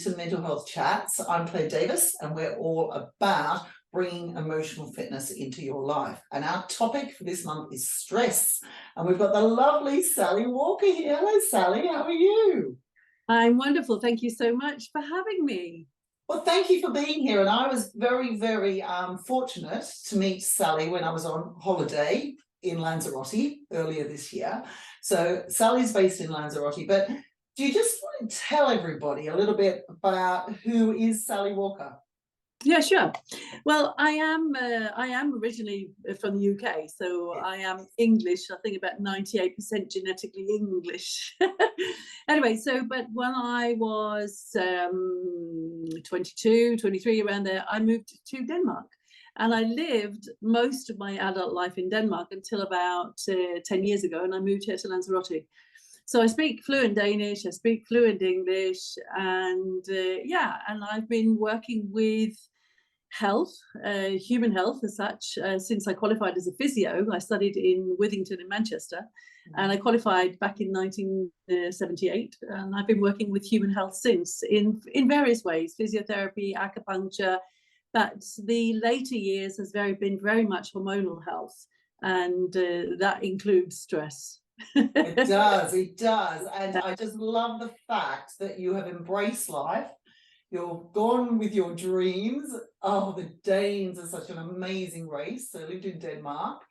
to Mental Health Chats. I'm Clare Davis, and we're all about bringing emotional fitness into your life. And our topic for this month is stress. And we've got the lovely Sally Walker here. Hello, Sally. How are you? I'm wonderful. Thank you so much for having me. Well, thank you for being here. And I was very, very fortunate to meet Sally when I was on holiday in Lanzarote earlier this year. So Sally's based in Lanzarote, but do you just want to tell everybody a little bit about who is Sally Walker? Yeah, sure. Well, I am originally from the UK, so I am English. I think about 98% genetically English. Anyway, but when I was 22, 23, around there, I moved to Denmark. And I lived most of my adult life in Denmark until about 10 years ago, and I moved here to Lanzarote. So I speak fluent Danish, I speak fluent English, and and I've been working with health, human health as such, since I qualified as a physio. I studied in Withington in Manchester, and I qualified back in 1978, and I've been working with human health since in various ways, physiotherapy, acupuncture, but the later years has been very much hormonal health, and that includes stress. It does, and I just love the fact that you have embraced life. You're gone with your dreams. Oh, the Danes are such an amazing race. So I lived in Denmark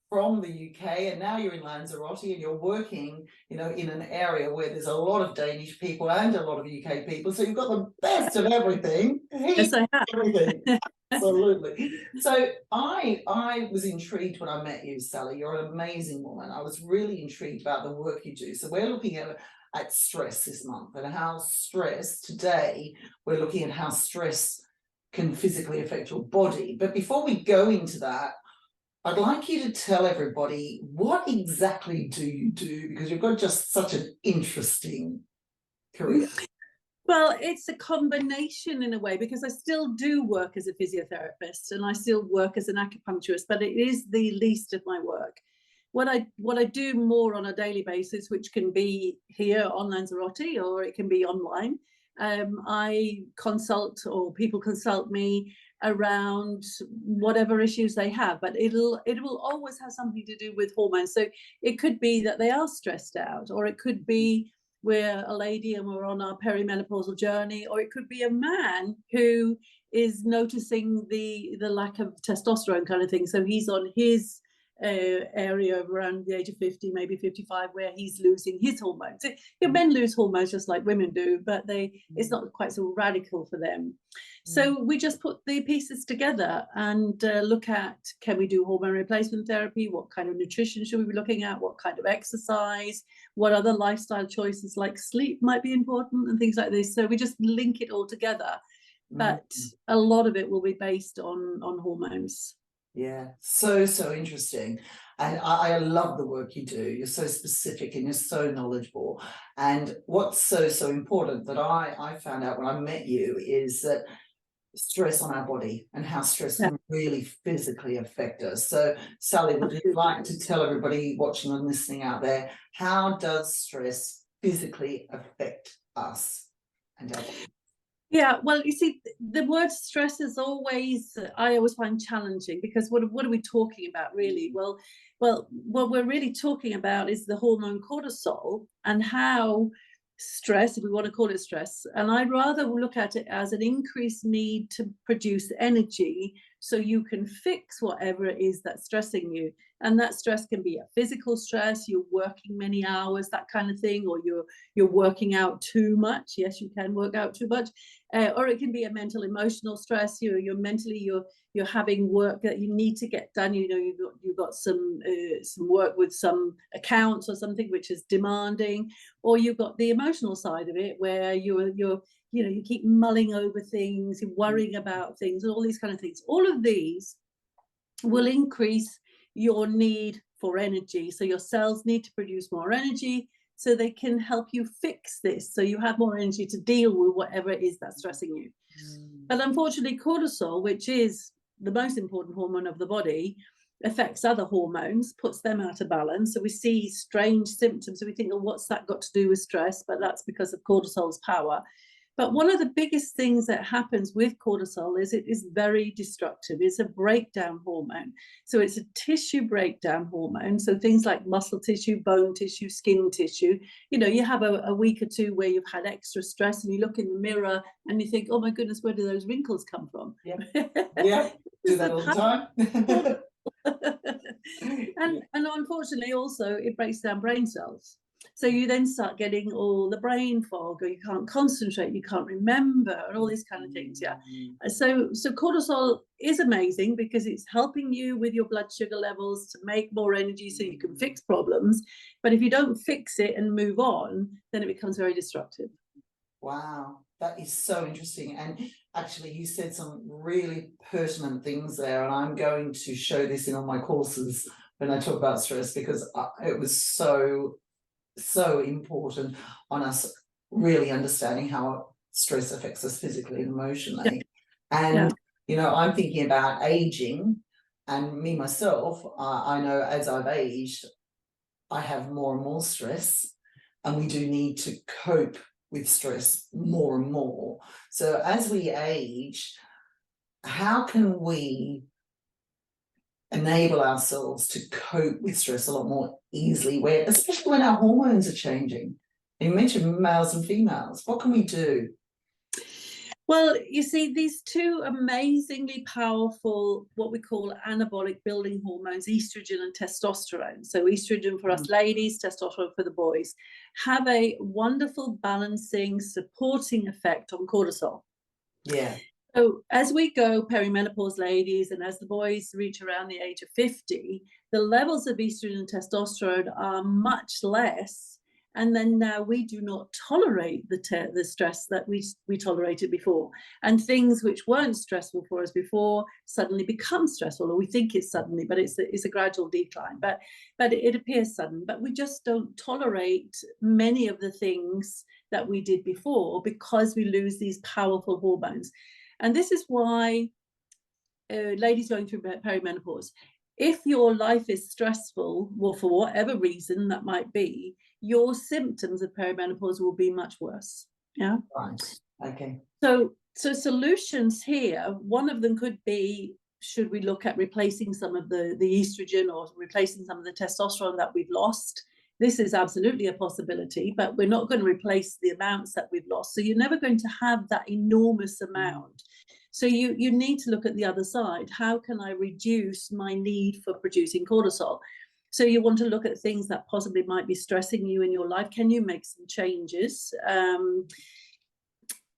from the UK, and now you're in Lanzarote, and you're working, in an area where there's a lot of Danish people and a lot of UK people. So you've got the best of everything. Yes, I have. Everything. Absolutely. So I was intrigued when I met you, Sally. You're an amazing woman. I was really intrigued about the work you do. So we're looking at stress this month, and how stress today, we're looking at how stress can physically affect your body. But before we go into that, I'd like you to tell everybody, what exactly do you do? Because you've got just such an interesting career. Well, it's a combination in a way, because I still do work as a physiotherapist and I still work as an acupuncturist, but it is the least of my work. What I do more on a daily basis, which can be here on Lanzarote or it can be online, I consult, or people consult me around whatever issues they have, but it will always have something to do with hormones. So it could be that they are stressed out, or it could be we're a lady and we're on our perimenopausal journey, or it could be a man who is noticing the lack of testosterone kind of thing. So he's on his area of around the age of 50, maybe 55, where he's losing his hormones. Men lose hormones just like women do, but it's not quite so radical for them. So we just put the pieces together and look at, can we do hormone replacement therapy? What kind of nutrition should we be looking at? What kind of exercise? What other lifestyle choices like sleep might be important, and things like this. So we just link it all together, but a lot of it will be based on hormones. Yeah, so interesting. And I love the work you do. You're so specific and you're so knowledgeable. And what's so important that I found out when I met you is that stress on our body and how stress can really physically affect us. So Sally, would you like to tell everybody watching and listening out there, how does stress physically affect us and our body? Yeah, well, you see, the word stress is I always find challenging, because what are we talking about really? Well, what we're really talking about is the hormone cortisol, and how stress, if we want to call it stress, and I'd rather look at it as an increased need to produce energy so you can fix whatever it is that's stressing you. And that stress can be a physical stress, you're working many hours, that kind of thing, or you're working out too much. Yes, you can work out too much. Or it can be a mental, emotional stress. You're mentally, you're having work that you need to get done. You've got some work with some accounts or something which is demanding, or you've got the emotional side of it where you keep mulling over things, you're worrying about things, and all these kind of things. All of these will increase your need for energy. So your cells need to produce more energy so they can help you fix this, so you have more energy to deal with whatever it is that's stressing you. But unfortunately, cortisol, which is the most important hormone of the body, affects other hormones, puts them out of balance. So we see strange symptoms. So we think, well, what's that got to do with stress? But that's because of cortisol's power. But one of the biggest things that happens with cortisol is it is very destructive. It's a breakdown hormone. So it's a tissue breakdown hormone. So things like muscle tissue, bone tissue, skin tissue, you know, you have a week or two where you've had extra stress and you look in the mirror and you think, oh my goodness, where do those wrinkles come from? Yeah, yeah, do that all the time. and unfortunately also it breaks down brain cells. So you then start getting all the brain fog, or you can't concentrate, you can't remember, and all these kind of things. Yeah. So cortisol is amazing because it's helping you with your blood sugar levels to make more energy so you can fix problems. But if you don't fix it and move on, then it becomes very destructive. Wow, that is so interesting. And actually, you said some really pertinent things there, and I'm going to show this in all my courses when I talk about stress, because it was so important on us really understanding how stress affects us physically and emotionally. And you know, I'm thinking about aging, and me myself, I know as I've aged, I have more and more stress, and we do need to cope with stress more and more. So as we age, how can we enable ourselves to cope with stress a lot more easily, especially when our hormones are changing? You mentioned males and females. What can we do? Well, you see, these two amazingly powerful, what we call anabolic building hormones, estrogen and testosterone. So estrogen for us ladies, testosterone for the boys, have a wonderful balancing, supporting effect on cortisol. Yeah. So as we go perimenopause ladies, and as the boys reach around the age of 50, the levels of estrogen and testosterone are much less. And then now we do not tolerate the stress that we tolerated before. And things which weren't stressful for us before suddenly become stressful, or we think it's suddenly, but it's a gradual decline. But it appears sudden. But we just don't tolerate many of the things that we did before because we lose these powerful hormones. And this is why ladies going through perimenopause, if your life is stressful, well, for whatever reason that might be, your symptoms of perimenopause will be much worse. Yeah. Right. Okay. So solutions here, one of them could be, should we look at replacing some of the estrogen or replacing some of the testosterone that we've lost? This is absolutely a possibility, but we're not going to replace the amounts that we've lost. So you're never going to have that enormous amount. So you need to look at the other side. How can I reduce my need for producing cortisol? So you want to look at things that possibly might be stressing you in your life. Can you make some changes?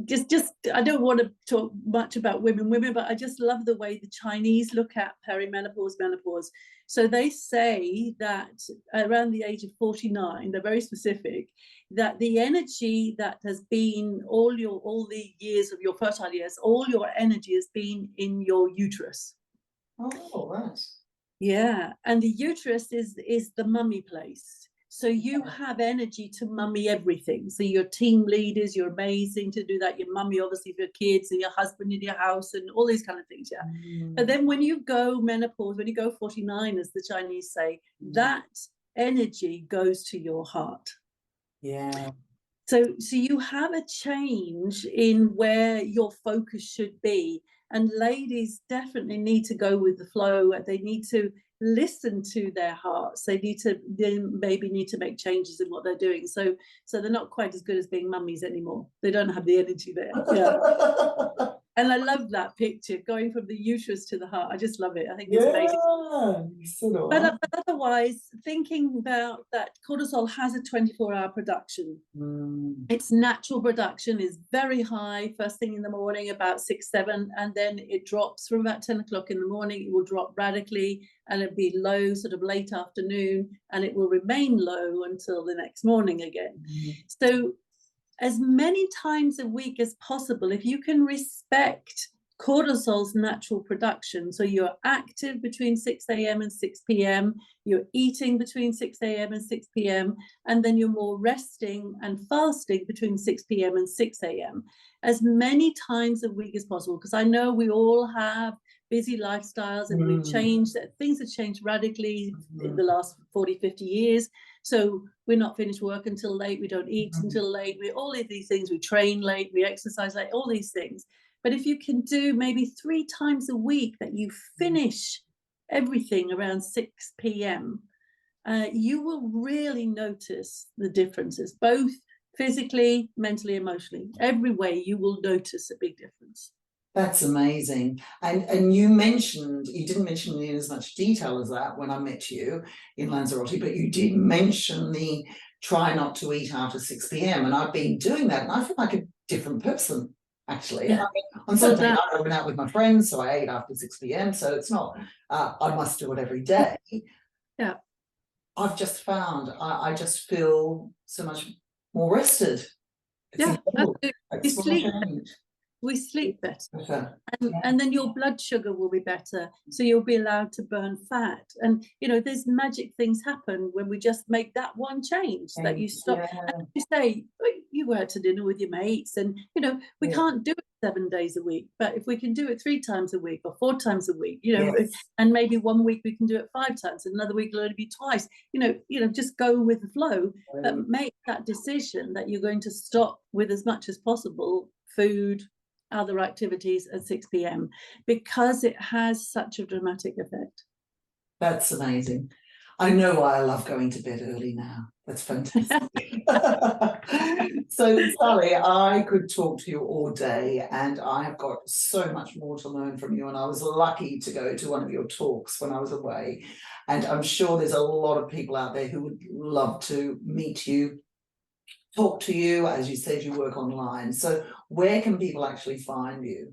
Just I don't want to talk much about women, but I just love the way the Chinese look at perimenopause, menopause. So they say that around the age of 49, they're very specific, that the energy that has been all the years of your fertile years, all your energy has been in your uterus. Oh, right. Yeah, and the uterus is the mummy place. So you have energy to mummy everything. So your team leaders, you're amazing to do that. Your mummy, obviously, for your kids and your husband in your house and all these kind of things. Yeah. But then when you go menopause, when you go 49, as the Chinese say, that energy goes to your heart. Yeah. So you have a change in where your focus should be. And ladies definitely need to go with the flow. They need to listen to their hearts. They maybe need to make changes in what they're doing. So they're not quite as good as being mummies anymore. They don't have the energy there. Yeah. And I love that picture, going from the uterus to the heart. I just love it. I think it's amazing. But otherwise, thinking about that, cortisol has a 24-hour production. Its natural production is very high first thing in the morning, about 6, 7, and then it drops from about 10 o'clock in the morning. It will drop radically, and it'll be low sort of late afternoon, and it will remain low until the next morning again. So as many times a week as possible, if you can respect cortisol's natural production, so you're active between 6 a.m. and 6 p.m., you're eating between 6 a.m. and 6 p.m., and then you're more resting and fasting between 6 p.m. and 6 a.m., as many times a week as possible, because I know we all have busy lifestyles, and we've changed, things have changed radically in the last 40, 50 years. So we're not finished work until late, we don't eat until late, we all of these things, we train late, we exercise late, all these things. But if you can do maybe 3 times a week that you finish everything around 6 p.m, you will really notice the differences, both physically, mentally, emotionally. Every way you will notice a big difference. That's amazing. And you didn't mention in as much detail as that when I met you in Lanzarote, but you did mention the try not to eat after 6 p.m. And I've been doing that, and I feel like a different person, actually. Yeah. On Sunday night, I went out with my friends, so I ate after 6 p.m. So it's not, I must do it every day. Yeah. I've just found I just feel so much more rested. It's we sleep better, and then your blood sugar will be better, so you'll be allowed to burn fat. And there's magic things happen when we just make that one change, that you stop. And you say, you go out to dinner with your mates, and we can't do it 7 days a week, but if we can do it 3 times a week or 4 times a week, and maybe one week we can do it 5 times, and another week it'll only be twice, just go with the flow, but make that decision that you're going to stop with as much as possible food, other activities at 6 p.m, because it has such a dramatic effect. That's amazing. I know why I love going to bed early now. That's fantastic. So Sally, I could talk to you all day, and I have got so much more to learn from you, and I was lucky to go to one of your talks when I was away, and I'm sure there's a lot of people out there who would love to meet you, talk to you. As you said, you work online, so where can people actually find you?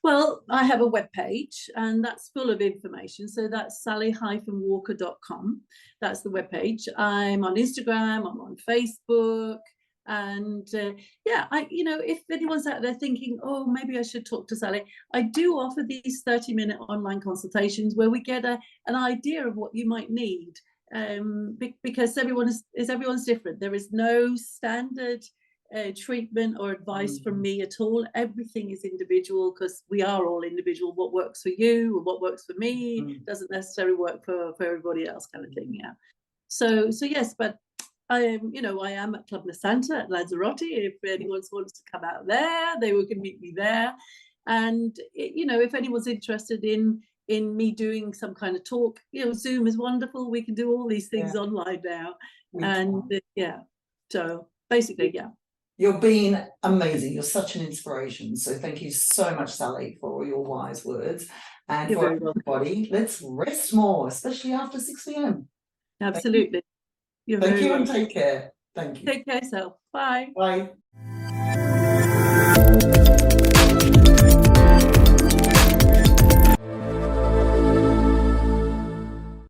Well, I have a webpage, and that's full of information. So that's 𝗖𝗵𝗆𝗀𝗃𝗀𝗀.com. That's the webpage. I'm on Instagram, I'm on Facebook, and if anyone's out there thinking, oh, maybe I should talk to Sally, I do offer these 30-minute online consultations where we get an idea of what you might need, because everyone's different. There is no standard treatment or advice from me at all. Everything is individual, because we are all individual. What works for you and what works for me doesn't necessarily work for everybody else, kind of thing. Yeah. So yes, but I am at 𝗁𝗵𝗲𝗀𝗀𝗀 at Lanzarote. If anyone wants to come out there, they can meet me there. And if anyone's interested in me doing some kind of talk, Zoom is wonderful. We can do all these things online now. So basically, You're being amazing. You're such an inspiration. So thank you so much, Sally, for all your wise words. And for everybody, let's rest more, especially after 6 p.m. Absolutely. Thank you and take care. Thank you. Take care of yourself. Bye. Bye.